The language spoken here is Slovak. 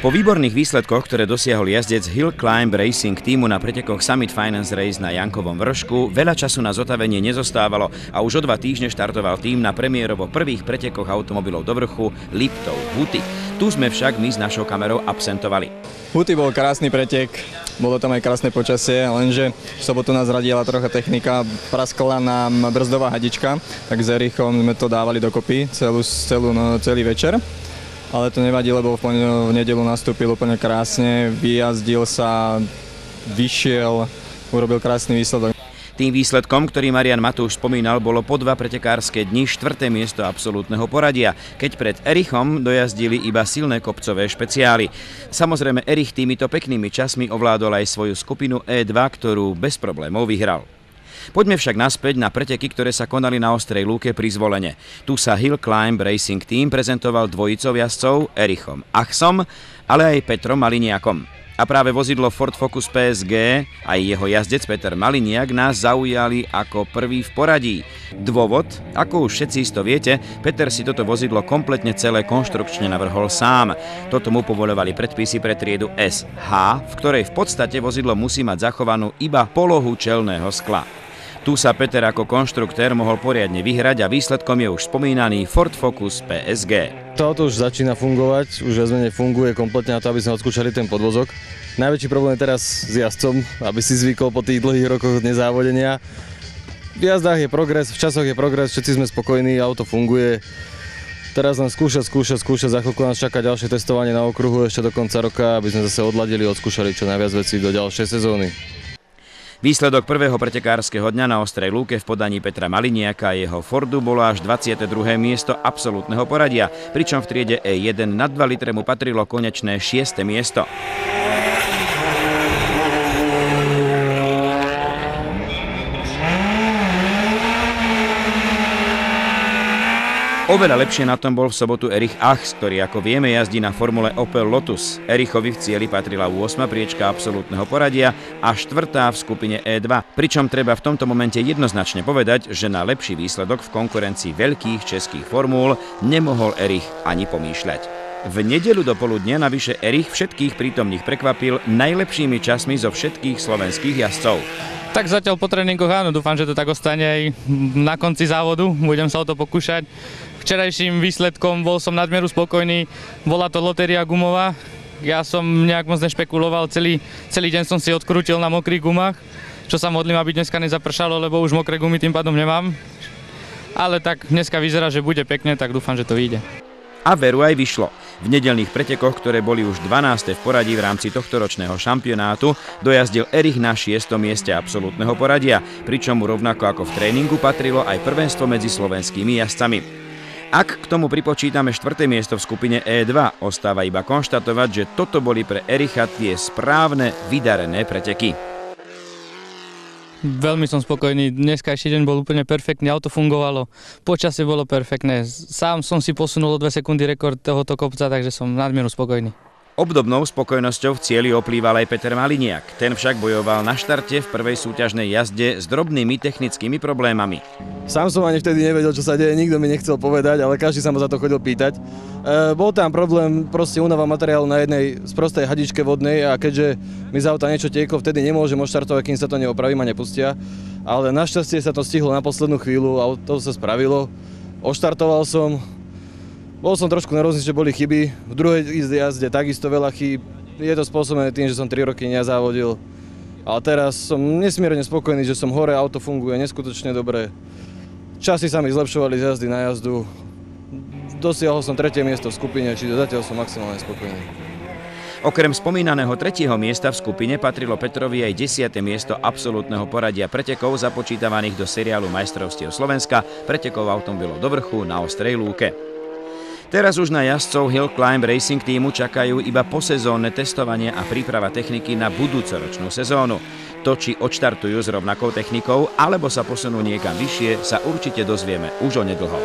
Po výborných výsledkoch, ktoré dosiahol jazdec Hill Climb Racing týmu na pretekoch Summit Finance Race na Jankovom vršku, veľa času na zotavenie nezostávalo a už o 2 týždne štartoval tým na premiérovo prvých pretekoch automobilov do vrchu Liptov Huty. Tu sme však my s našou kamerou absentovali. Huty bol krásny pretek, bolo tam aj krásne počasie, lenže v sobotu nás radila trocha technika, praskla nám brzdová hadička, tak s Erichom sme to dávali dokopy celý večer. Ale to nevadí, lebo v nedeľu nastúpil úplne krásne, vyjazdil sa, vyšiel, urobil krásny výsledok. Tým výsledkom, ktorý Marian Matúš spomínal, bolo po 2 pretekárske dni 4. miesto absolútneho poradia, keď pred Erichom dojazdili iba silné kopcové špeciály. Samozrejme, Erich týmito peknými časmi ovládol aj svoju skupinu E2, ktorú bez problémov vyhral. Poďme však naspäť na preteky, ktoré sa konali na Ostrej lúke pri Zvolene. Tu sa Hill Climb Racing Team prezentoval dvojicou jazdcov Erichom Achsom, ale aj Petrom Maliniakom. A práve vozidlo Ford Focus PSG aj jeho jazdec Peter Maliniak nás zaujali ako prvý v poradí. Dôvod, ako už všetci isto viete, Peter si toto vozidlo kompletne celé konštrukčne navrhol sám. Toto mu povoľovali predpisy pre triedu SH, v ktorej v podstate vozidlo musí mať zachovanú iba polohu čelného skla. Tu sa Peter ako konštruktér mohol poriadne vyhrať a výsledkom je už spomínaný Ford Focus PSG. To auto už začína fungovať, už viac menej funguje kompletne na to, aby sme odskúšali ten podvozok. Najväčší problém je teraz s jazdcom, aby si zvykol po tých dlhých rokoch nezávodenia. V jazdách je progres, v časoch je progres, všetci sme spokojní, auto funguje. Teraz len skúšať, za chvíľku nás čaká ďalšie testovanie na okruhu ešte do konca roka, aby sme zase odladili, odskúšali čo najviac vecí do ďalšej sezóny. Výsledok prvého pretekárskeho dňa na Ostrej lúke v podaní Petra Maliniaka a jeho Fordu bolo až 22. miesto absolútneho poradia, pričom v triede E1 na 2 litre mu patrilo konečné 6. miesto. Oveľa lepšie na tom bol v sobotu Erich Achs, ktorý ako vieme jazdí na formule Opel Lotus. Erichovi v cieli patrila 8. priečka absolútneho poradia a 4. v skupine E2. Pričom treba v tomto momente jednoznačne povedať, že na lepší výsledok v konkurencii veľkých českých formúl nemohol Erich ani pomýšľať. V nedeľu do poludnia navyše Erich všetkých prítomných prekvapil najlepšími časmi zo všetkých slovenských jazdcov. Tak zatiaľ po tréningoch áno, dúfam, že to tak ostane aj na konci závodu, budem sa o to pokúšať. Včerajším výsledkom bol som nadmieru spokojný, bola to lotéria gumová, ja som nejak moc nešpekuloval, celý deň som si odkrútil na mokrých gumách, čo sa modlím, aby dneska nezapršalo, lebo už mokré gumy tým pádom nemám. Ale tak dneska vyzerá, že bude pekne, tak dúfam, že to vyjde. A veru aj vyšlo. V nedeľných pretekoch, ktoré boli už 12. v poradí v rámci tohtoročného šampionátu, dojazdil Erich na 6. mieste absolútneho poradia, pričom mu rovnako ako v tréningu patrilo aj prvenstvo medzi slovenskými jazdcami. Ak k tomu pripočítame 4. miesto v skupine E2, ostáva iba konštatovať, že toto boli pre Ericha tie správne, vydarené preteky. Veľmi som spokojný, dneska ešte deň bol úplne perfektný, auto fungovalo, počasie bolo perfektné, sám som si posunul o 2 sekundy rekord tohoto kopca, takže som nadmieru spokojný. Obdobnou spokojnosťou v cieli oplýval aj Peter Maliniak. Ten však bojoval na štarte v prvej súťažnej jazde s drobnými technickými problémami. Sám som ani vtedy nevedel, čo sa deje, nikto mi nechcel povedať, ale každý sa ma za to chodil pýtať. Bol tam problém, proste únava materiálu na jednej sprostej hadičke vodnej a keďže mi z auta niečo tieklo, vtedy nemôžem odštartovať, kým sa to neopravím a nepustia. Ale našťastie sa to stihlo na poslednú chvíľu a to sa spravilo. Odštartoval som. Bol som trošku nervózny, že boli chyby, v druhej jazde takisto veľa chýb. Je to spôsobené tým, že som 3 roky nezávodil. Ale teraz som nesmierne spokojný, že som hore, auto funguje neskutočne dobre. Časy sa mi zlepšovali z jazdy na jazdu. Dosiahol som 3. miesto v skupine, čiže zatiaľ som maximálne spokojný. Okrem spomínaného 3. miesta v skupine patrilo Petrovi aj 10. miesto absolútneho poradia pretekov započítavaných do seriálu majstrovstiev Slovenska pretekov automobilov do vrchu na Ostrej lúke. Teraz už na jazdcov Hill Climb Racing týmu čakajú iba posezónne testovanie a príprava techniky na budúcoročnú sezónu. To, či odštartujú s rovnakou technikou, alebo sa posunú niekam vyššie, sa určite dozvieme už onedlho.